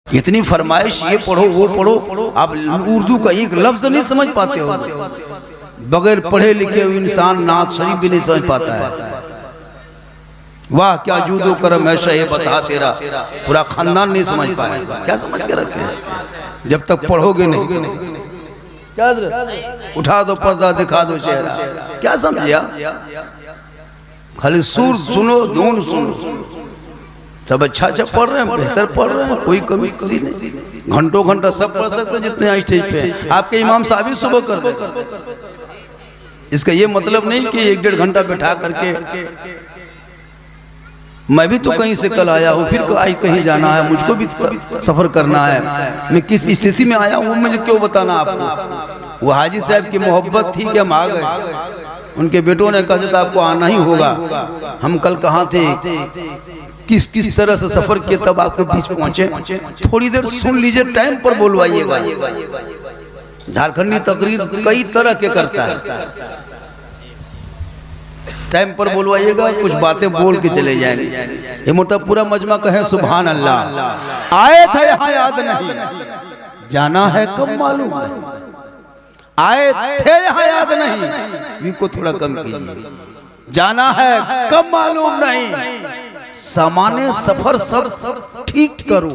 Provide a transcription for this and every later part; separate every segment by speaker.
Speaker 1: इतनी फरमाइश, ये पढ़ो वो पढ़ो, आप उर्दू का एक लफ्ज नहीं समझ पाते हो। बगैर पढ़े लिखे हुए इंसान नात शरीफ भी नहीं समझ पाता है। वाह क्या जूदो करम है शे बता तेरा, पूरा खानदान नहीं समझ पाएगा। क्या समझ के रखे हैं जब तक पढ़ोगे नहीं। क्या उठा दो पर्दा दिखा दो चेहरा, क्या समझिया? खाली सुर सुनो धुन सुनो, सब अच्छा अच्छा पढ़ रहे हैं, बेहतर पढ़ रहे हैं, कोई कमी किसी नहीं। घंटों घंटा सब पढ़ सकते जितने यहाँ स्टेज पे। आपके इमाम साहब ही सुबह कर दे। इसका ये मतलब नहीं कि 1-1.5 घंटा बैठा करके मैं भी तो कहीं से कल आया हूँ, फिर आज कहीं जाना है, मुझको भी सफर करना है, मैं किस स्थिति में आया हूँ मुझे क्यों बताना आपको। वो हाजी साहब की मोहब्बत थी कि हम आ गए। उनके बेटों ने कहा था आपको आना ही होगा। हम कल कहाँ थे, किस किस तरह से सफर किए, तब आपके बीच पहुंचे। थोड़ी देर सुन लीजिए, टाइम पर बोलवाइएगा। झारखंडी तकरीर कई तरह के करता है, टाइम पर बोलवाइएगा, कुछ बातें बोल के चले जाएंगे। ये मोटा पूरा मजमा कहे सुभान अल्लाह। आए थे यहाँ याद नहीं, जाना है कब मालूम नहीं। आए थे यहाँ याद नहीं, भी को थोड़ा कम कीजिए। जाना है कब मालूम नहीं, सामान्य सफर सब ठीक करो,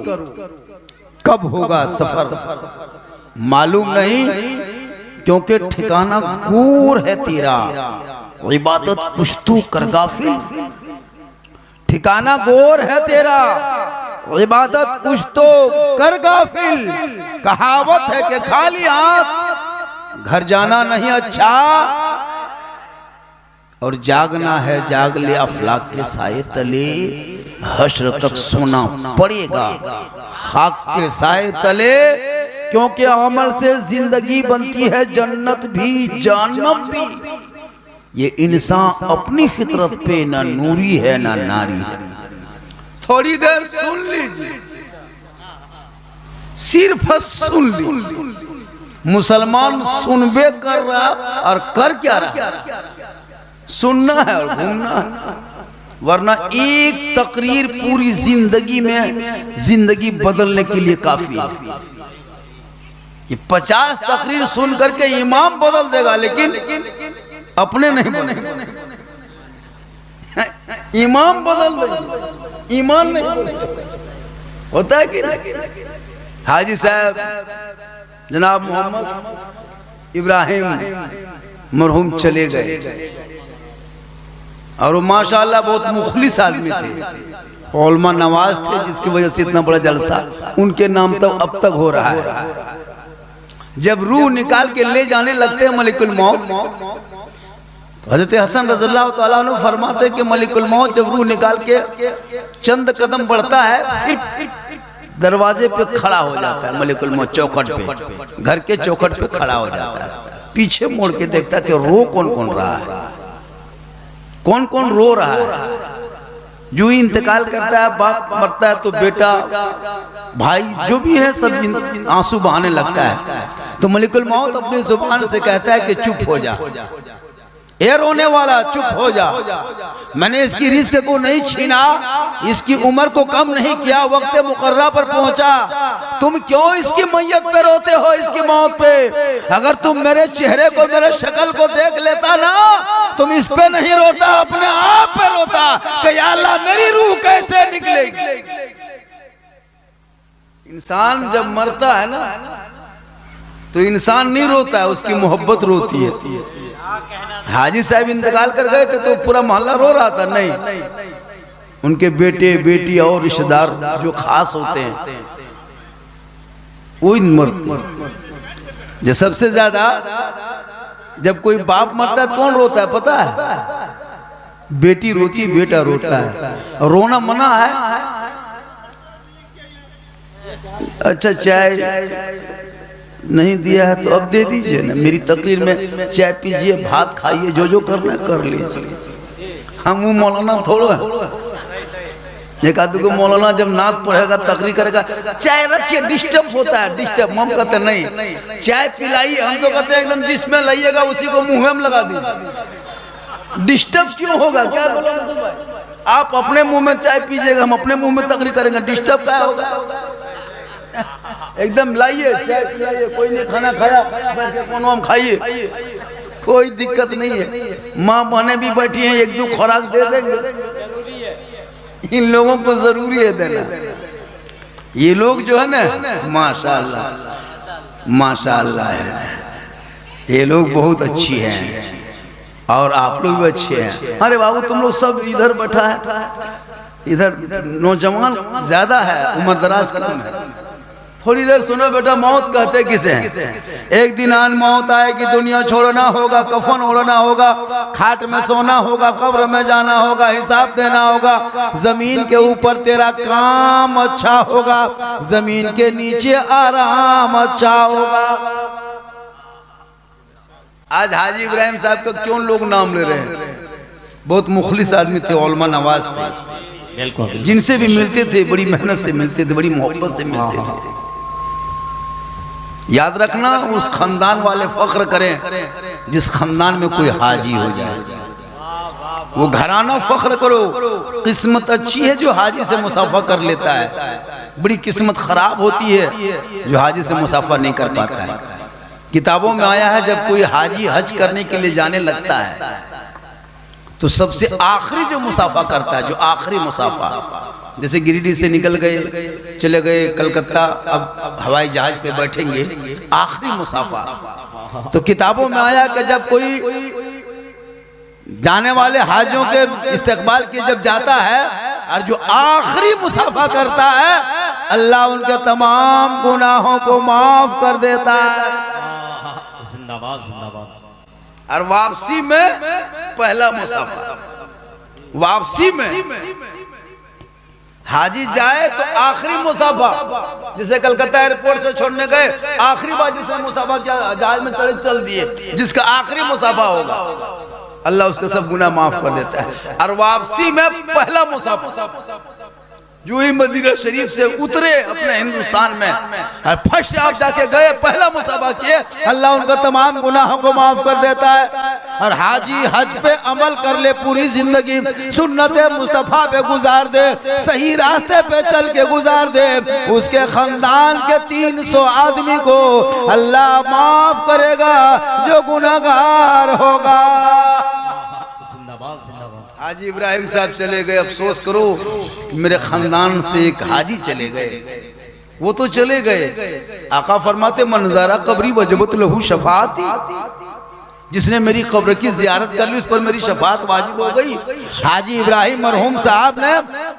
Speaker 1: कब होगा सफर मालूम नहीं। क्योंकि ठिकाना दूर है तेरा, इबादत कुछ तू कर गाफिल। ठिकाना गोर है तेरा, इबादत कुछ तो कर गाफिल। कहावत है कि खाली हाथ घर जाना नहीं अच्छा, और जागना है जाग ले अफलाक के साए तले। हश्र तक सोना पड़ेगा खाक के साए तले, क्योंकि अमल से जिंदगी बनती है जन्नत भी जहन्नम भी। ये इंसान अपनी फितरत पे ना नूरी है ना नारी है। थोड़ी देर सुन लीजिए, सिर्फ सुन लीजिए। मुसलमान सुनबे कर रहा और कर क्या रहा, सुनना है और घूमना है। वरना एक तकरीर पूरी जिंदगी में जिंदगी बदलने के लिए काफी है। ये 50 तकरीर सुन करके इमाम बदल देगा, लेकिन अपने नहीं बनेगा। इमाम बदल देगा, ईमान नहीं होता है कि नहीं। हाजी साहब जनाब मोहम्मद इब्राहिम मरहूम चले गए, और वो माशाअल्लाह बहुत मुखलिस आदमी थे, उलमा नवाज थे, जिसकी वजह से इतना बड़ा जलसा उनके नाम तो अब तक हो रहा है। जब रूह निकाल के ले जाने लगते हैं मलिकुल मौत, हजरत हसन रज़ियल्लाहु ताला अन्हु फरमाते हैं कि मलिकुल मौत जब रूह निकाल के चंद कदम बढ़ता है, फिर दरवाजे पे खड़ा हो जाता है। मलिकुल मौत चौखट पे, घर के चौखट पे खड़ा हो जाता है। पीछे मुड़ के देखता है कि रो कौन कौन रहा है, कौन कौन रो रहा है। जो ही इंतकाल करता है, बाप मरता है तो बेटा भाई जो भी है सब आंसू बहाने लगता है। तो मलिकुल मौत अपनी जुबान से कहता है कि चुप हो जा, ए रोने वाला चुप हो जा। मैंने इसकी रिस्क को नहीं छीना, इसकी उम्र को कम नहीं किया, वक्त मुकर्रा पर पहुंचा। तुम क्यों इसकी मैयत पे रोते हो, इसकी मौत पे? अगर तुम मेरे चेहरे को, मेरे शक्ल को देख लेता ना, तुम इस पे नहीं रोता, अपने आप पे रोता कि या अल्लाह मेरी रूह कैसे निकलेगी। इंसान जब मरता है ना, तो इंसान नहीं रोता है, उसकी मोहब्बत रोती है। हाजी साहब इंतकाल कर गए थे तो पूरा मोहल्ला रो रहा था, नहीं, उनके बेटे बेटी और रिश्तेदार जो खास होते हैं वो मरते। जो सबसे ज्यादा जब कोई बाप मरता है तो कौन रोता है पता है? बेटी रोती, बेटा रोता है। रोना मना है। अच्छा चाय नहीं दिया है तो अब दे दीजिए ना, मेरी तकरीर में चाय पीजिए, भात खाइए, जो जो करना है कर लीजिए। हम वो मौलाना थोड़ा है। एक आदमी को मौलाना जब नात पढ़ेगा, तकरीर करेगा, चाय रखिए, डिस्टर्ब होता है, डिस्टर्ब। हम कहते नहीं, चाय पिलाइए। हम तो कहते हैं एकदम जिसमें लाइएगा उसी को मुंह में लगा दीजिए। डिस्टर्ब क्यों होगा? क्या आप अपने मुंह में चाय पीजिएगा, हम अपने मुंह में तकरीर करेंगे, डिस्टर्ब क्या होगा? एकदम लाइए, चाय पिलाइए, कोई नहीं खाना खाया बैठ के कोनो हम खाइए, कोई दिक्कत नहीं है। माँ बहने भी बैठी हैं, एक दो खुराक दे देंगे। इन लोगों को जरूरी है देना। ये लोग जो है ना, माशाअल्लाह माशाअल्लाह है, ये लोग बहुत अच्छी हैं और आप लोग भी अच्छे हैं। अरे बाबू तुम लोग सब इधर बैठा है, इधर नौजवान ज्यादा है, उम्र दराज कम है। थोड़ी देर सुनो बेटा, मौत कहते किसे हैं? एक दिन आन मौत आएगी, दुनिया छोड़ना होगा, कफन ओढ़ना होगा, खाट में सोना होगा, कब्र में जाना होगा, हिसाब देना होगा। जमीन के ऊपर तेरा काम अच्छा होगा, जमीन के नीचे आराम अच्छा होगा। आज हाजी इब्राहिम साहब का क्यों लोग नाम ले रहे हैं? बहुत मुखलिस आदमी थे, उलमा नवाज थे, जिनसे भी मिलते थे बड़ी मेहनत से मिलते थे, बड़ी मोहब्बत से मिलते थे। याद रखना, उस खानदान वाले फख्र करें जिस खानदान में कोई हाजी हो जाए, वो घराना फख्र करो। किस्मत अच्छी है जो हाजी से मुसाफा कर लेता है, बड़ी किस्मत खराब होती है जो हाजी से मुसाफा नहीं कर पाता है। किताबों में आया है जब कोई हाजी हज करने के लिए जाने लगता है तो सबसे आखिरी जो मुसाफा करता है, जो आखिरी मुसाफा, जैसे गिरिडीह से निकल गए, चले गए कलकत्ता, अब हवाई जहाज पे बैठेंगे, आखिरी मुसाफा। तो किताबों में आया कि जब कोई जाने वाले हाजियों के इस्तकबाल के जब जाता है और जो आखिरी मुसाफा करता है, अल्लाह उनके तमाम गुनाहों को माफ कर देता है।
Speaker 2: जिंदाबाद जिंदाबाद।
Speaker 1: और वापसी में पहला मुसाफा, वापसी में हाजी जाए तो आखिरी मुसाफा, जिसे कलकत्ता एयरपोर्ट से छोड़ने गए, आखिरी बार जिसने मुसाफा किया, जहाज में चढ़े चल दिए, जिसका आखिरी मुसाफा होगा, अल्लाह उसका सब गुनाह माफ कर देता है। और वापसी में पहला मुसाफा, जो ही मदीना शरीफ से उतरे अपने हिंदुस्तान में, और फर्स्ट आप जाके गए, पहला मुसाफा किए, अल्लाह उनका तमाम गुनाहों को माफ कर देता है। और हाजी हज पे अमल कर ले, पूरी जिंदगी सुन्नते मुस्तफा पे गुजार दे, सही रास्ते पे चल के गुजार दे, उसके खानदान के 300 आदमी को अल्लाह माफ करेगा जो गुनाहगार होगा। हाजी इब्राहिम साहब चले गए, अफसोस करो कि मेरे खानदान से एक हाजी चले गए। वो तो चले गए, आका फरमाते मनज़ारा कब्री वजबत लहू शफाअती, जिसने मेरी कब्र की जियारत कर ली उस पर मेरी शफाअत वाजिब हो गई। हाजी इब्राहिम मरहूम साहब ने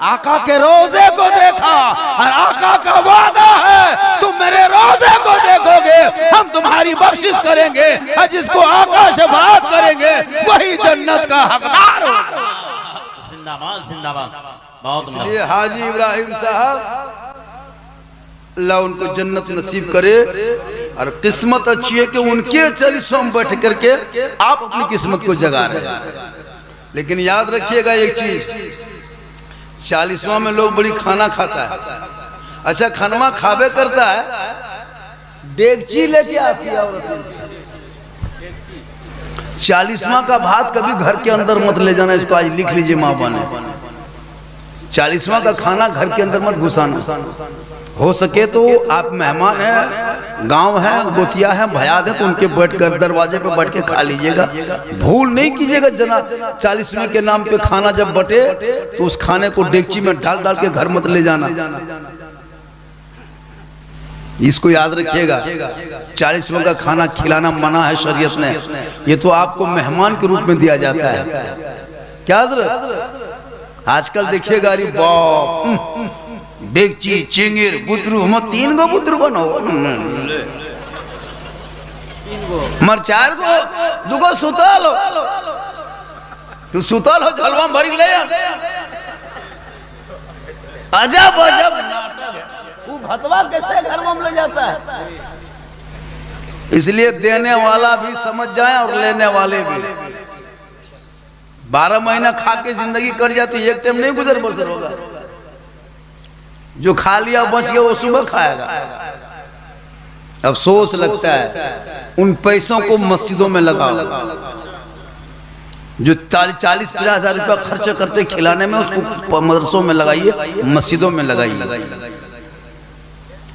Speaker 1: आका के रोजे को देखा और आका का वादा है तुम मेरे रोजे को देखोगे, हम तुम्हारी बख्शिश करेंगे, और जिसको आका शफाअत करेंगे वही जन्नत का हकदार होगा।
Speaker 2: जिंदाबाद जिंदाबाद। बहुत
Speaker 1: इसलिए हाजी इब्राहिम साहब, अल्लाह उनको जन्नत नसीब करे। और किस्मत अच्छी है कि उनके चरिश्रों में बैठ करके आप अपनी किस्मत को जगा रहे हैं। लेकिन याद रखिएगा एक चीज, 40वां में लोग बड़ी खाना खाता है, अच्छा खानवा खावे करता है, डेगची लेके आती है औरत। 40वां का भात कभी घर के अंदर मत ले जाना, इसको आज लिख लीजिए माँ बने। 40वां का खाना घर के अंदर मत घुसाना। हो सके तो आप मेहमान हैं, गांव है, गोतिया है, भयाद है, तो उनके बैठ कर दरवाजे पे बैठ के खा लीजिएगा। भूल नहीं कीजिएगा जना 40वें के नाम पे खाना जब बटे तो उस खाने को डेगची में डाल डाल के घर मत ले जाना, इसको याद रखिएगा। 40वें का खाना खिलाना मना है शरीयत ने, ये तो आपको मेहमान के रूप में दिया जाता है। क्या हज़रत आजकल देखिएगा, अरे बाप, डेगची चिंगिर बुतरू, हम 3 गो बुतरू बनो, मर 4 गो, 2 गो सुतल हो, तू सुतल हो झलवा में भरी ले अजब अजब वो भतवा कैसे घर में ले जाता है। इसलिए देने वाला भी समझ जाए और लेने वाले भी। 12 महीना खा के जिंदगी कट जाती, एक टाइम नहीं गुजर बसर होगा। जो खा लिया बच गया वो सुबह खाएगा। अफसोस लगता है उन पैसों को मस्जिदों में लगाओ, जो 40-50 हजार रुपया खर्च करते खिलाने में, उसको मदरसों में लगाइए, मस्जिदों में लगाइए।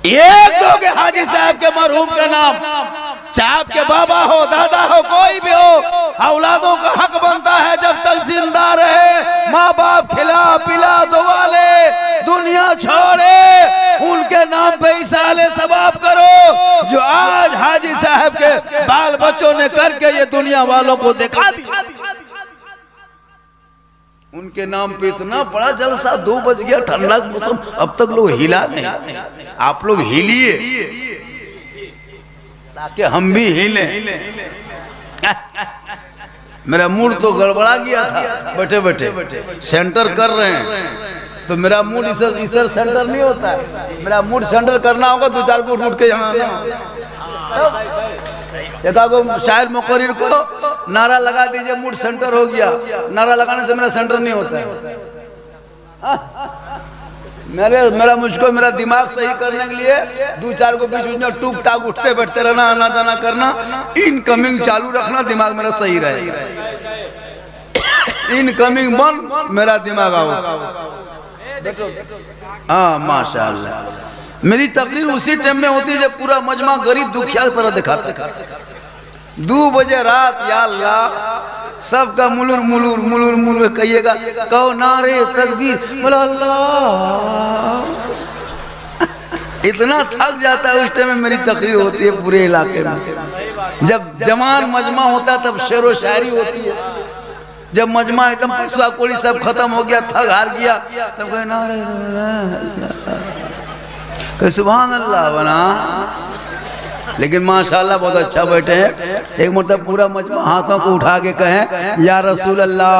Speaker 1: एक दोगे हाजी साहब के मरहूम का नाम, चाहे आपके बाबा हो, दादा हो, कोई भी हो, औलादों का हक बनता है जब तक जिंदा रहे, माँ बाप खिला पिला दुआ ले, दुनिया छोड़े, उनके नाम पे इसाले सवाब करो जो आज हाजी साहब के बाल बच्चों ने करके ये दुनिया वालों को दिखा दिया। उनके नाम पे इतना बड़ा जलसा, 2 बज गया, ठंडा मौसम, अब तक लोग हिला नहीं। आप लोग हिलिए ताकि हम भी हिले। मेरा मूड तो गड़बड़ा गया था बैठे बैठे, सेंटर कर रहे हैं तो मेरा मूड इधर सेंटर नहीं होता है। मेरा मूड सेंटर करना होगा 2-4 को उठ के यहाँ को शायर मुकर्रिर को नारा लगा दीजिए मूड सेंटर हो गया। नारा लगाने से मेरा सेंटर नहीं होता है। मेरा मुझको मेरा दिमाग सही करने के लिए 2-4 को बीच में टूक टाक उठते बैठते रहना, आना जाना करना, इनकमिंग चालू रखना, दिमाग मेरा सही रहेगा। इनकमिंग बंद, मेरा दिमाग आओ। हाँ माशाअल्लाह। मेरी तकरीर उसी टाइम में होती है जब पूरा मजमा गरीब दुखिया की तरह दिखाता। 2 बजे रात, या अल्लाह, सबका मुलुर मुलुर मुलुर मुलुर कहिएगा, कहो नारे तकबीर, बोलो अल्लाह। इतना थक जाता है उस टाइम में मेरी तकरीर होती है पूरे इलाके में। जब जवान मजमा होता है तब शेरो शायरी होती है। जब मजमा एकदम पैसा कोड़ी सब खत्म हो गया, थक हार गया, तब कहे नारे सुभान अल्लाह बना। लेकिन माशाल्लाह बहुत अच्छा बैठे हैं। एक मतलब पूरा मजमा हाथों को उठा के कहें या रसूल अल्लाह,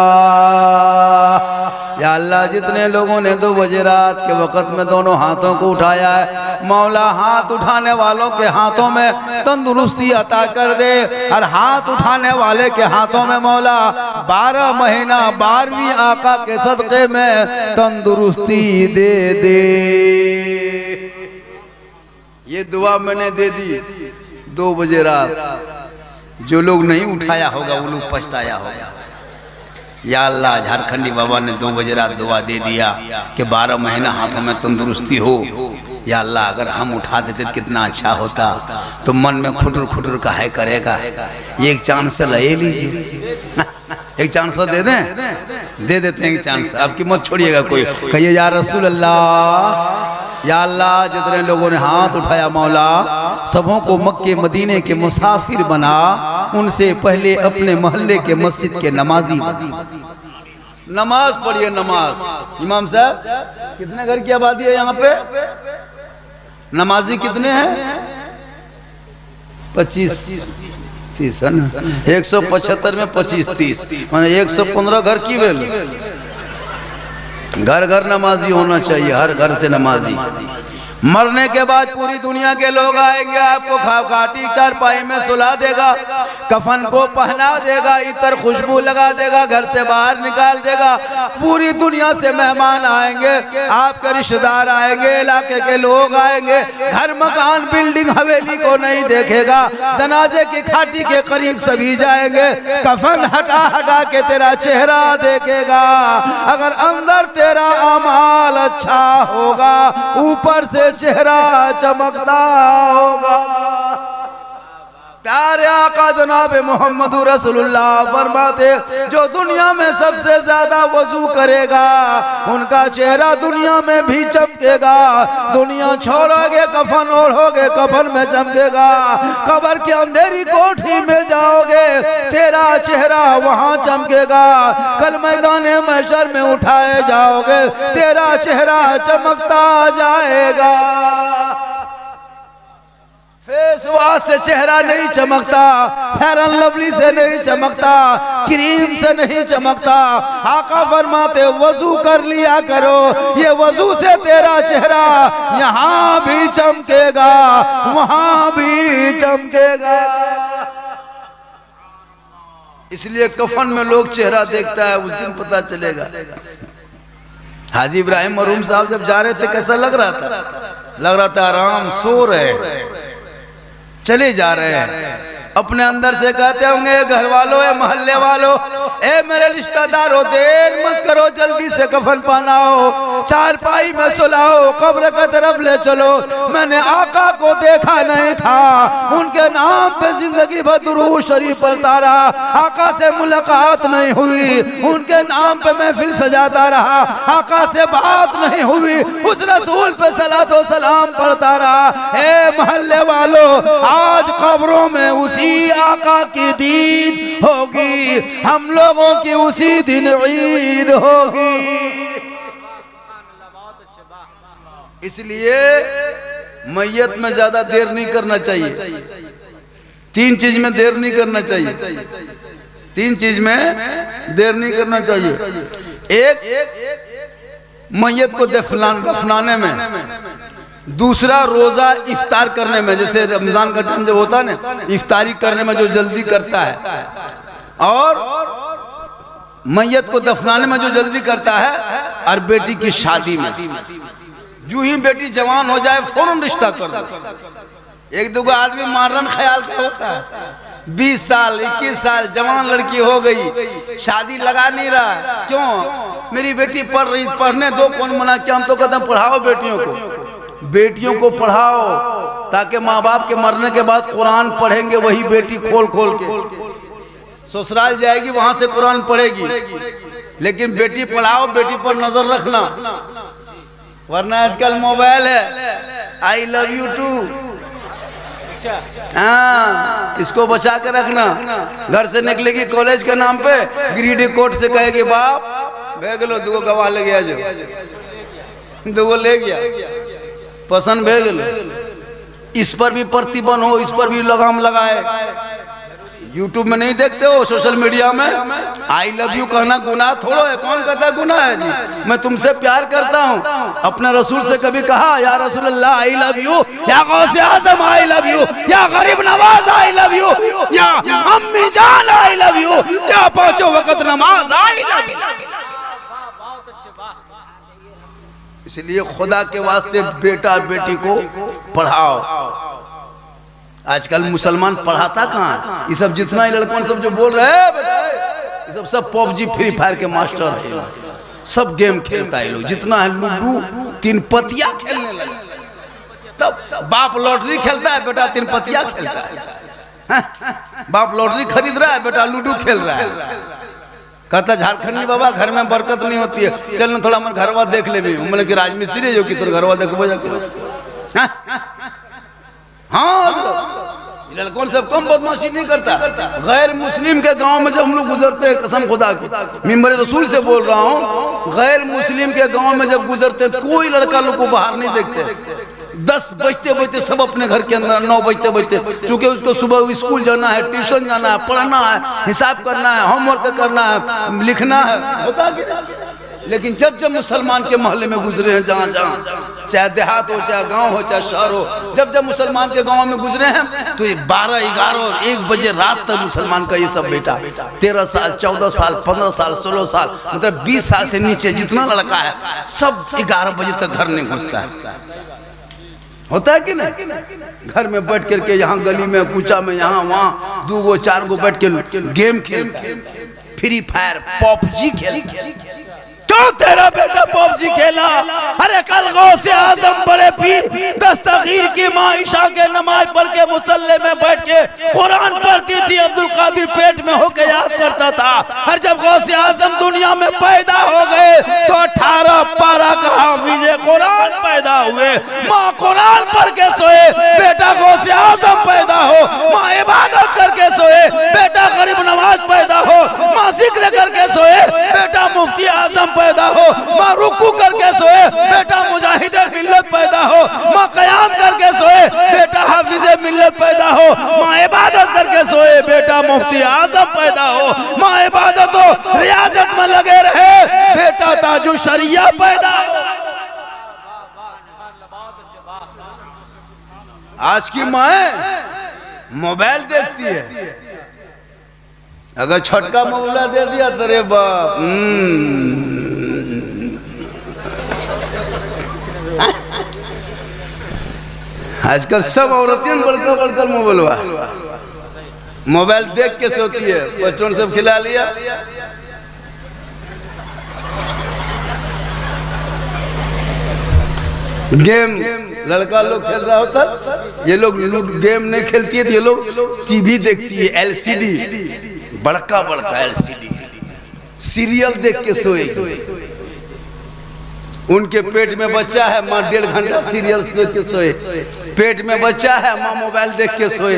Speaker 1: या अल्लाह जितने लोगों ने 2 बजे रात के वक़्त में दोनों हाथों को उठाया है, मौला हाथ उठाने वालों के हाथों में तंदुरुस्ती अता कर दे, और हाथ उठाने वाले के हाथों में मौला 12 महीना 12वीं आका के सदक़े में तंदुरुस्ती दे दे। ये दुआ मैंने दे दी 2 बजे रात। जो लोग नहीं उठाया होगा वो लोग पछताया होगा। या अल्लाह, झारखंडी बाबा ने 2 बजे रात दुआ दे दिया कि 12 महीना हाथों में तंदुरुस्ती हो। या अल्लाह, अगर हम उठा देते तो कितना अच्छा होता। तो मन में खुटर खुटर काहे करेगा। ये एक चांस ले लीजिए, एक चांस दे दें, दे देते हैं एक चांस। आपकी मत छोड़िएगा कोई। कहिए या रसूल अल्लाह, या अल्लाह जितने लोगों ने हाथ उठाया मौला सबों को मक्के मदीने के मुसाफिर बना, उनसे पहले अपने मोहल्ले के मस्जिद के नमाजी बना। नमाज पढ़िए, नमाज। इमाम साहब कितने घर की आबादी है यहाँ पे? नमाजी कितने हैं? 25-30 है ना। 175 में 25-30 माने 115 घर की वेल। घर घर नमाजी होना चाहिए, हर घर से नमाजी। मरने के बाद पूरी दुनिया के लोग आएंगे, आपको खाटी चारपाई में सुला देगा, कफन को पहना देगा, इतर खुशबू लगा देगा, घर से बाहर निकाल देगा। पूरी दुनिया से मेहमान आएंगे, आपके रिश्तेदार आएंगे, इलाके के लोग आएंगे। घर मकान बिल्डिंग हवेली को नहीं देखेगा, जनाजे की खाटी के करीब सभी जाएंगे। कफन हटा हटा के तेरा चेहरा देखेगा। अगर अंदर तेरा अमाल अच्छा होगा, ऊपर से चेहरा चमकता होगा। प्यारे आका जनाब मोहम्मद रसूलुल्लाह फरमाते, जो दुनिया में सबसे ज्यादा वजू करेगा उनका चेहरा दुनिया में भी चमकेगा। दुनिया छोड़ोगे, कफन ओढ़ोगे, कफन में चमकेगा। कब्र की अंधेरी कोठरी में जाओगे, तेरा चेहरा वहां चमकेगा। कल मैदान महशर में उठाए जाओगे, तेरा चेहरा चमकता जाएगा। फेस वॉश से चेहरा नहीं चमकता, फेयर एंड लवली से नहीं चमकता, क्रीम से नहीं चमकता। आका फरमाते वजू कर लिया करो, ये वजू से तेरा चेहरा यहाँ भी चमकेगा, वहां भी चमकेगा। इसलिए कफन में लोग चेहरा देखता है, उस दिन पता चलेगा। हाजी इब्राहिम मरहूम साहब जब जा रहे थे कैसा लग रहा था? लग रहा था आराम सो रहे, चले जा रहे हैं। अपने अंदर से कहते होंगे घर वालों, मोहल्ले वालों, ए मेरे रिश्तेदारों, देर मत करो, जल्दी से कफन पहनाओ, चारपाई में सुलाओ, कब्र की तरफ ले चलो। मैंने आका को देखा नहीं था, उनके नाम पे जिंदगी भर दुरूद शरीफ पढ़ता रहा, आका से मुलाकात नहीं हुई, उनके नाम पे महफिल सजाता रहा, आका से बात नहीं हुई, उस रसूल पे सलातो सलाम पढ़ता रहा। ए मोहल्ले वालों, आज कब्रों में उसी आका की दीद होगी, हम लोगों की उसी दिन ईद होगी। इसलिए मैयत में ज्यादा देर नहीं करना चाहिए। तीन चीज में देर नहीं करना चाहिए, तीन चीज में देर नहीं करना चाहिए। एक मैयत को दफनाने में, दूसरा रोजा इफ्तार करने में, जैसे रमजान का टाइम जब होता है ना, इफ्तारी करने में जो जल्दी करता है, और मैयत को दफनाने में जो जल्दी करता है, और बेटी की शादी में जो ही बेटी जवान हो जाए फौरन रिश्ता कर दो। एक दो आदमी मारन ख्याल का होता है, 20 साल 21 साल जवान लड़की हो गई, शादी लगा नहीं रहा, क्यों? मेरी बेटी पढ़ रही, पढ़ने दो, कौन मना किया? हम तो कहते हैं पढ़ाओ बेटियों को, बेटियों को पढ़ाओ, ताकि माँ बाप के मरने के बाद कुरान पढ़ेंगे वही बेटी खोल खोल के, ससुराल जाएगी वहां से कुरान पढ़ेगी। लेकिन बेटी पढ़ाओ, बेटी पर नजर रखना, वरना आजकल मोबाइल है, आई लव यू टू, हाँ, इसको बचा के रखना। घर से निकलेगी कॉलेज के नाम पे, गिरिडीह कोर्ट से कहेगी बाप भेज लो, दुगो गवाह ले गया, जो दुगो ले गया, पसंद भेज लो। इस पर भी प्रतिबंध हो, इस पर भी लगाम लगाए। यूट्यूब में नहीं देखते हो, सोशल मीडिया में आई लव यू कहना गुनाह थोड़ा है? कौन कहता है गुनाह है जी? मैं तुमसे प्यार करता हूँ, अपने रसूल से कभी कहा या रसूल अल्लाह आई लव यू, या गौसे आजम आई लव यू, या गरीब नवाज आई लव यू, या अम्मी जान आई लव यू, या पांचों वक्त नमाज आई लव यू? इसलिए खुदा के वास्ते बेटा बेटी को पढ़ाओ। आजकल मुसलमान पढ़ाता कहाँ? ये सब जितना ही लड़कों सब जो बोल रहे हैं, ये सब पबजी फ्री फायर के मास्टर है, सब गेम खेलता है लोग, जितना है लूडो तीन पतिया खेलने लगे। तब बाप लॉटरी खेलता है, बेटा तीन पतिया खेलता है। बाप लॉटरी खरीद रहा है, बेटा लूडो खेल रहा है। कहता झारखंडी बाबा घर में बरकत नहीं होती है, चल थोड़ा मन घरवा देख ले भी, मतलब कि राजमिस्त्री जो कि तो घरवा देखो जाके। हाँ, लड़कों से कम बदमाशी नहीं करता। गैर मुस्लिम के गांव में जब हम लोग गुजरते हैं, कसम खुदा की, मिंबर रसूल से बोल रहा हूँ, गैर मुस्लिम के गांव में जब गुजरते हैं, कोई लड़का लोग को बाहर नहीं देखते। 10 बजते बजते सब अपने घर के अंदर, 9 बजते बजते, चूंकि उसको सुबह स्कूल जाना है, ट्यूशन जाना है, पढ़ना है, हिसाब करना है, होमवर्क करना है, लिखना है, होता है। लेकिन जब जब मुसलमान के मोहल्ले में गुजरे हैं, जहाँ जहाँ, चाहे देहात हो, चाहे गांव हो, चाहे शहर हो, जब जब मुसलमान के गांव में गुजरे हैं, तो ये 12, 11 और 1 बजे रात तक मुसलमान का ये सब बेटा 13 साल 14 साल 15 साल 16 साल, मतलब 20 साल से नीचे जितना लड़का है, सब 11 बजे तक घर नहीं घुसता है। होता है कि नहीं? घर में बैठ करके यहाँ गली में, कूचा में, यहाँ वहाँ 2 गो 4 गो बैठ के गेम खेलता है, फ्री फायर पबजी खेलता। क्यों तेरा बेटा पबजी खेला? अरे कल गौसे आजम बड़े पीर दस्तगीर की माँ ईशा के नमाज पढ़ के मुसल्ले में बैठ के कुरान पढ़ती थी, अब्दुल कादिर पेट में होके याद करता था। और जब गौसे आजम दुनिया में पैदा हो गए तो 18 पारा का हाफिज कुरान पैदा हुए। माँ कुरान पढ़ के सोए, बेटा गौसे आजम पैदा हो। माँ इबादत करके सोए, बेटा गरीब नवाज पैदा हो। माँ जिक्र करके सोए, बेटा मुफ्ती आजम पैदा हो। माँ रुकू करके सोए, बेटा मुजाहिद मिल्लत पैदा हो। माँ कयाम करके सोए, बेटा हाफिज मिल्लत पैदा हो। माँ इबादत करके सोए, बेटा मुफ्ती आजम पैदा हो। माँ इबादत हो रियाजत में लगे रहे, बेटा ताजु शरिया पैदा हो। आज की माँ मोबाइल देखती है, अगर छटका मोबाइल दे दिया तो रे बाप, आजकल सब औरतें बढ़कर बढ़कर मोबाइल देख के सोती है। बच्चों सब खिला लिया, गेम लड़का लोग खेल रहा होता, ये लोग गेम नहीं खेलती है, ये लोग टीवी देखती है, एलसीडी, बड़का बड़का एलसीडी, सीरियल देख के सोएगी। उनके पेट में बच्चा है, माँ 1.5 घंटा सीरियल देख के सोए, पेट में बच्चा है, माँ मोबाइल देख के सोए,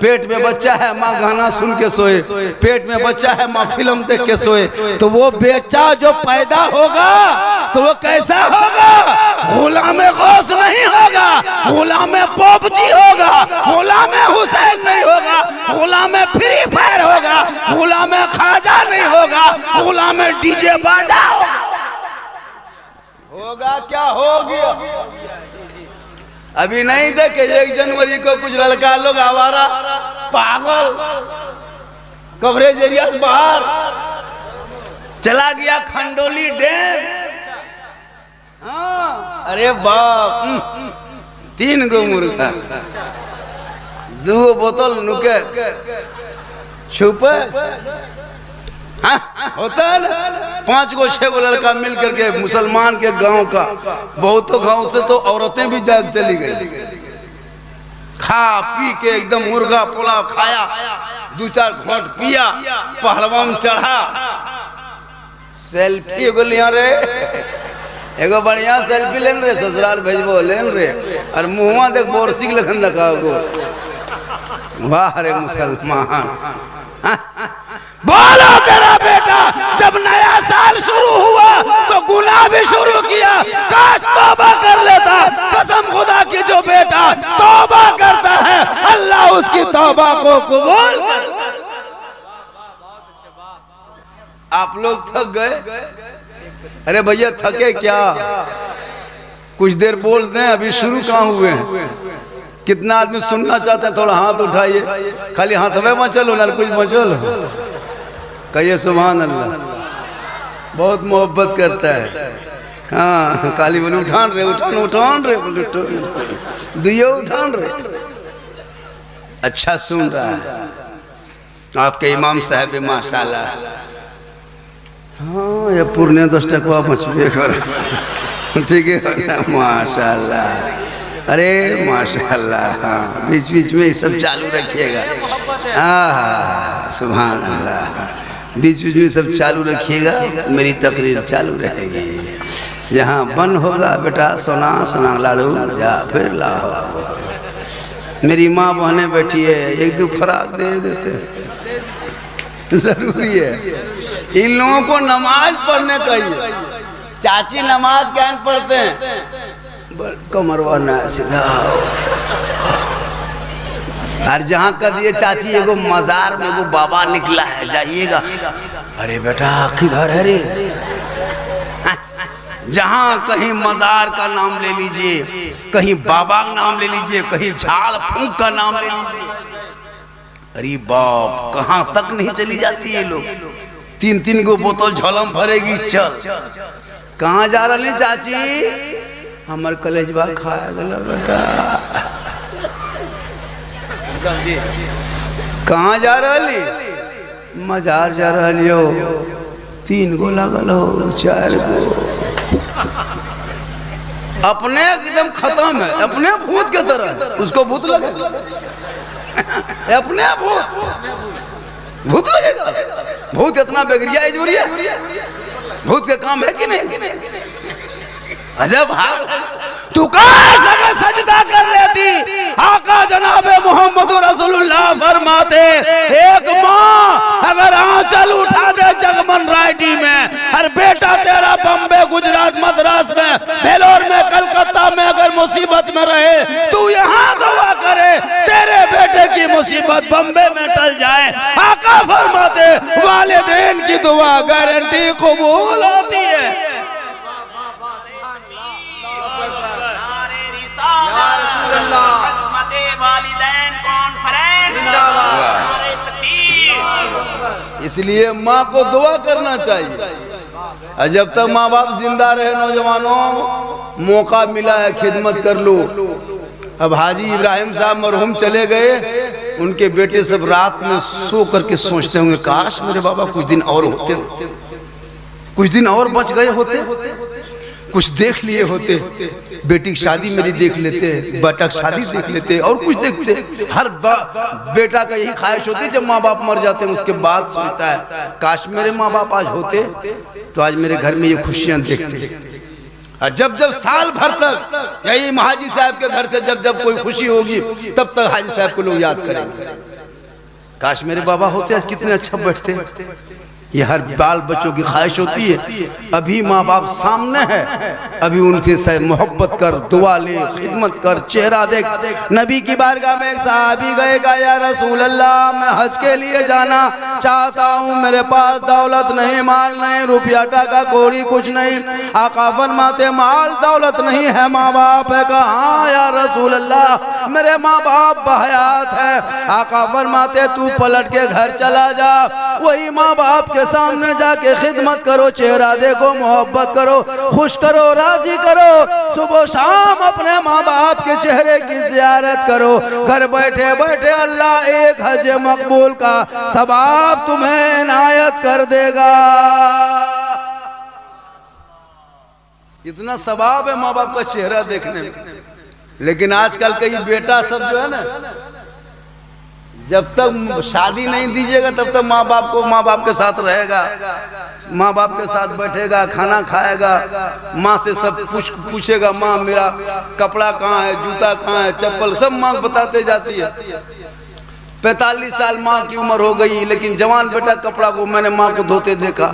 Speaker 1: पेट में बच्चा है, माँ गाना सुन के सोए, पेट में बच्चा है, माँ फिल्म देख के सोए। तो वो बेटा जो पैदा होगा तो वो कैसा होगा? गुलाम गौस नहीं होगा, गुलाम पॉपजी होगा, गुलाम हुसैन नहीं होगा, गुलाम फ्री फायर होगा, गुलाम खाजा नहीं होगा, गुलाम डीजे बाजा होगा। क्या हो गया? अभी नहीं देखे 1 जनवरी को कुछ लड़का लोग आवारा पागल कवरेज एरिया से बाहर चला गया खंडोली डैम। हाँ, अरे बाप, 3 गो मुर्गा, 2 बोतल नुके छुपे, हाँ, होता है ना, 5 गो 6 गो लड़का मिल करके मुसलमान के गांव का, बहुतों गांव से तो औरतें भी जाग चली गई, खा पी के एकदम मुर्गा पुलाव खाया, 2-4 घोंट पिया, पहलवान चढ़ा, सेल्फी एगो लिया रे, एगो बढ़िया सेल्फी लेन रे, ससुराल भेजबो लेन रे, और मुँह देख बोरसिक लखन दखा गो। वाह रे मुसलमान, बोलो तेरा बेटा जब नया साल शुरू हुआ तो गुनाह भी शुरू किया, काश तौबा कर लेता। कसम खुदा की जो बेटा तौबा करता है अल्लाह उसकी तौबा को कबूल करता। आप लोग थक गए? अरे भैया थके क्या, कुछ देर बोल दें, अभी शुरू कहाँ हुए हैं। कितना आदमी सुनना चाहते हैं? थोड़ा हाथ उठाइए, खाली हाथ में मचलो ना, कुछ मचलो, कहिए सुभान अल्लाह। बहुत मोहब्बत करता है। हाँ, काली बोले उठान रे, उठान रे, बोले दियो उठान रे। अच्छा सुन रहा है आपके इमाम साहब माशाल्लाह। हाँ, ये पुरने 10 टकवा मचबे कर, ठीक है, माशाल्लाह। अरे माशाल्लाह, हाँ, बीच बीच में ये सब चालू रखिएगा। हाँ, सुभान अल्लाह, बीच बीच में सब चालू रखिएगा, मेरी तकरीर चालू रहेगी। जहाँ बन होगा बेटा सोना सोना लाड़ू या फिर लाओ। मेरी माँ बहनें बैठी है, 1-2 खुराक दे देते, जरूरी है। इन लोगों को नमाज पढ़ने कहिए। चाची नमाज क्या पढ़ते हैं? कमरवाना सीधा। और जहाँ कर दिए चाची एगो मजार में एगो बाबा निकला है, जाइएगा। अरे बेटा किधर है रे? जहाँ कहीं मजार का नाम ले लीजिए, कहीं बाबा का नाम ले लीजिए, कहीं झाड़ फूंक का नाम ले लीजिए। अरे बाप, कहाँ तक नहीं चली जाती है लोग। 3-3 गो बोतल झोलम भरेगी, चल। कहाँ जा रही चाची? हमार कलेजबा खाया गला बेटा। कहाँ जा रही? मजार जा रही हो, 3 गो लागल हो, 4 गो। अपने एकदम खत्म है, अपने भूत के तरह। उसको भूत लगे, अपने भूत लगेगा। भूत इतना बेगरिया इजबरिया, भूत के काम है कि नहीं? अजब। तू काश अगर सजदा कर लेती। आका जनाबे मोहम्मद रसूलुल्लाह फरमाते, एक माँ अगर आंचल उठा दे जगमन रायडी में, और बेटा तेरा बम्बे, गुजरात, मद्रास में, भेलोर में, कलकत्ता में अगर मुसीबत में रहे, तू यहाँ दुआ करे तेरे बेटे की मुसीबत बम्बे में टल जाए। आका फरमाते वालिदैन की दुआ गारंटी कबूल होती है। इसलिए माँ को दुआ करना चाहिए। और जब तक माँ बाप जिंदा रहे, नौजवानों मौका मिला है खिदमत कर लो। अब हाजी इब्राहिम साहब मरहूम चले गए, उनके बेटे सब रात में सो करके सोचते होंगे, काश मेरे बाबा कुछ दिन और होते, कुछ दिन और बच गए होते। कुछ देख लिए होते, बेटी की शादी मेरी देख लेते, बेटा की शादी देख लेते, और कुछ देखते। हर बेटा का यही ख्वाहिश होती है जब माँ बाप मर जाते हैं उसके बाद सोचता है काश मेरे माँ बाप आज होते तो आज मेरे घर में ये खुशियां देखते। और जब जब साल भर तक यही हाजी साहब के घर से जब जब कोई खुशी होगी तब तक हाजी साहब को लोग याद करेंगे, काश मेरे बाबा होते आज कितने अच्छा बैठते। ये हर बाल बच्चों की ख्वाहिश होती है। अभी माँ बाप सामने है, अभी उनसे से मोहब्बत कर, दुआ ले, खिदमत कर, चेहरा देख। नबी की बारगाह में एक सहाबी गएगा, या रसूल अल्लाह मैं हज के लिए जाना चाहता हूँ, मेरे पास दौलत नहीं, माल नहीं, रुपया टका कोड़ी कुछ नहीं। आका फरमाते माल दौलत नहीं है, माँ बाप है। कहा हाँ या रसूल अल्लाह मेरे माँ बाप बहयात है। आका फरमाते तू पलट के घर चला जा, वही माँ बाप के सामने जाके खिदमत करो, चेहरा देखो, मोहब्बत करो, खुश करो, राजी करो। सुबह शाम अपने माँ बाप के चेहरे की ज़ियारत करो। घर बैठे बैठे अल्लाह एक हज मकबूल का सवाब तुम्हें इनायत कर देगा। इतना सवाब है माँ बाप का चेहरा देखने में। लेकिन आजकल कई बेटा सब जो है ना, जब तक शादी नहीं दीजिएगा तब तक माँ बाप के साथ रहेगा, माँ बाप के साथ बैठेगा, खाना खाएगा, माँ से सब पूछेगा माँ मेरा कपड़ा कहाँ है, जूता कहाँ है, चप्पल, सब माँ बताते जाती है। 45 साल माँ की उम्र हो गई लेकिन जवान बेटा कपड़ा को मैंने माँ को धोते देखा।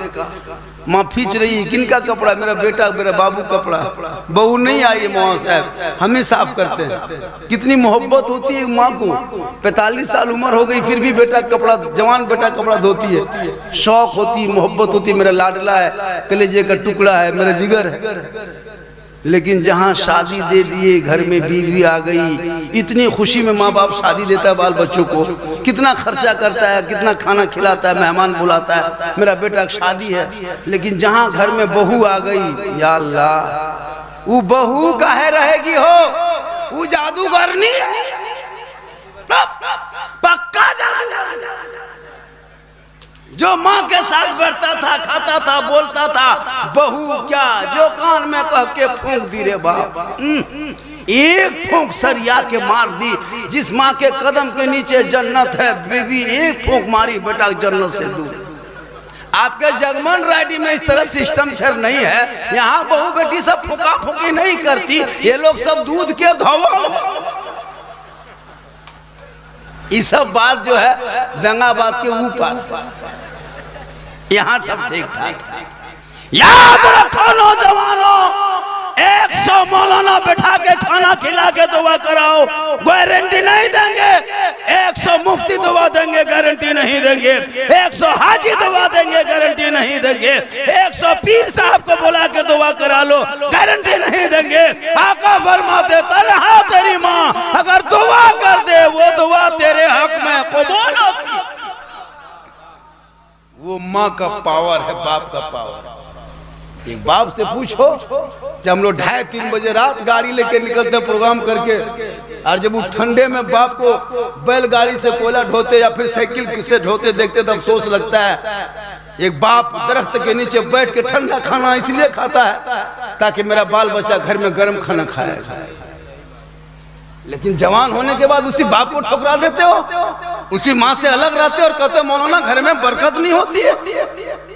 Speaker 1: माँ खींच रही है, किनका कपड़ा? मेरा बेटा, मेरा बाबू कपड़ा। बहू नहीं आई है मौलाना साहब, हमें साफ करते हैं। कितनी मोहब्बत होती है माँ को। 45 साल उम्र हो गई फिर भी बेटा कपड़ा, जवान बेटा कपड़ा धोती है। शौक होती, मोहब्बत होती, मेरा लाडला है, कलेजे का टुकड़ा है, मेरा जिगर है। लेकिन जहाँ शादी दे दिए, घर में बीवी आ गई, इतनी खुशी में माँ बाप शादी देता है बाल बच्चों को, कितना खर्चा करता है, कितना खाना खिलाता है, मेहमान बुलाता है, मेरा बेटा की शादी है। लेकिन जहाँ घर में बहू आ गई, या अल्लाह वो बहू काहे रहेगी हो, वो जादूगरनी पक्का जादूगर जो माँ के साथ बैठता था, खाता था, बोलता था, बहू क्या जो कान में कह के फूंक दी रे बाप। एक फूंक सरिया के मार दी। जिस माँ के कदम के नीचे जन्नत है, बीवी एक फूंक मारी बेटा जन्नत से दूर। आपके जगमन राइडी में इस तरह सिस्टम खैर नहीं है। यहाँ बहू बेटी सब फूका फूकी नहीं करती, ये लोग सब दूध के धौल। ये सब बात जो है बेंगाबाद के ऊपर, यहाँ सब ठीक ठाक। याद रखो नौजवानों, 100 मौलाना बैठा के खाना खिला के दुआ कराओ, गारंटी नहीं देंगे। 100 मुफ्ती दुआ देंगे, गारंटी नहीं देंगे। 100 हाजी दुआ देंगे, गारंटी नहीं देंगे। 100 पीर साहब को बुला के दुआ करा लो, गारंटी नहीं देंगे। आका फरमाते तन्हा तेरी माँ अगर दुआ कर दे, वो दुआ तेरे हक में कबूल होती। वो माँ का पावर है, बाप का पावर। एक बाप से पूछो, जब हम लोग 2:30-3 बजे रात गाड़ी लेके निकलते प्रोग्राम करके, और जब वो ठंडे में बाप को बैलगाड़ी से कोयला ढोते या फिर साइकिल से ढोते देखते तो अफसोस लगता है। एक बाप दरख्त के नीचे बैठ के ठंडा खाना इसलिए खाता है ताकि मेरा बाल बच्चा घर में गर्म खाना खाए। लेकिन जवान होने के बाद उसी बाप को ठुकरा देते हो, उसी माँ से अलग रहते हो और कहते हो मौलाना घर में बरकत नहीं होती है,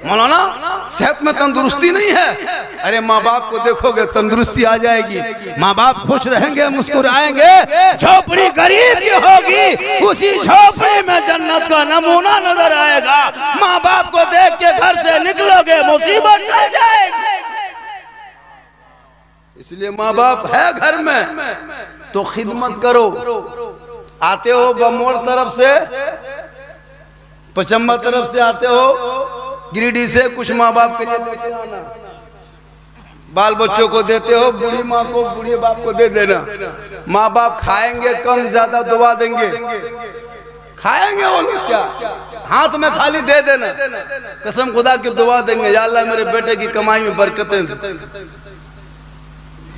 Speaker 1: मौलाना सेहत में तंदुरुस्ती नहीं है। अरे माँ बाप को देखोगे तंदुरुस्ती आ जाएगी, माँ बाप खुश रहेंगे, मुस्कुराएंगे। झोपड़ी गरीब की होगी, उसी झोपड़ी में जन्नत का नमूना नजर आएगा। माँ बाप को देख के घर से निकलोगे, मुसीबत टल जाएगी। इसलिए माँ बाप है घर में तो खिदमत करो। आते हो बमोड़ तरफ से, पचम्बा तरफ से आते हो, गिरिडीह से, कुछ माँ बाप के लिए लेके आना, बाल बच्चों को देते हो, बूढ़ी माँ को, बूढ़े बाप को दे देना। माँ बाप खाएंगे कम ज्यादा दुआ देंगे, खाएंगे वो लोग क्या, हाथ में खाली दे देना, कसम खुदा की दुआ देंगे, या अल्लाह मेरे बेटे की कमाई में बरकतें दे।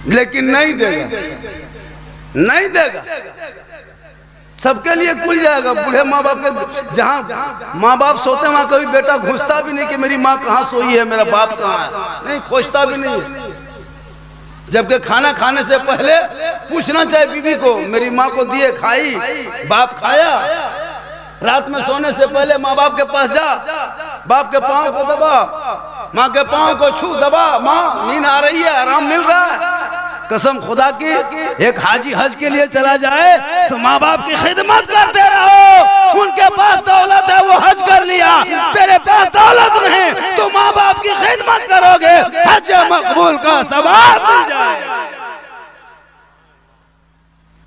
Speaker 1: लेकिन नहीं देगा, नहीं देगा। सबके लिए खुल जाएगा। बूढ़े माँ बाप के जहाँ माँ बाप सोते वहां कभी बेटा घुसता भी नहीं कि मेरी माँ कहाँ सोई है, मेरा बाप कहाँ है, नहीं खोजता भी नहीं। जबकि खाना खाने से पहले पूछना चाहिए बीवी को, मेरी माँ को दिए खाई, बाप खाया। रात में सोने से पहले माँ बाप के पास जा, बाप के पाँव को दबा, माँ के पाँव को छू, दबा, माँ नींद आ रही है, आराम मिल रहा है। कसम खुदा की, एक हाजी हज के लिए चला जाए तो माँ बाप की खिदमत करते रहो। उनके पास दौलत है, वो हज कर लिया, तेरे पास दौलत नहीं, तो माँ बाप की खिदमत करोगे, हज मकबूल का सवाब मिल जाए।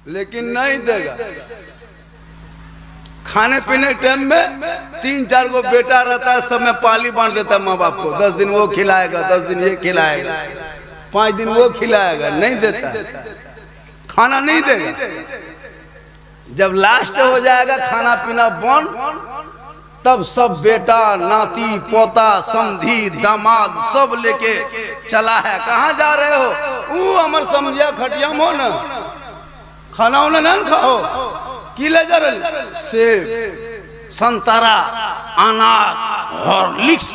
Speaker 1: लेकिन नहीं देगा। खाने पीने के टाइम में 3-4 को बेटा रहता है, सब में पाली बांट देता है माँ बाप को। 10 दिन वो खिलाएगा, 10 दिन ये खिलाएगा, 5 दिन वो खिलाएगा, नहीं देता, खाना नहीं देगा। जब लास्ट हो जाएगा खाना पीना बंद, तब सब बेटा नाती पोता समधी दामाद सब लेके चला है। कहाँ जा रहे हो? वो हमर समझिया खटिया मो न खाना उन्हें न खाओ, की ले जा रहे? सेब, संतरा, अनार, हॉर्लिक्स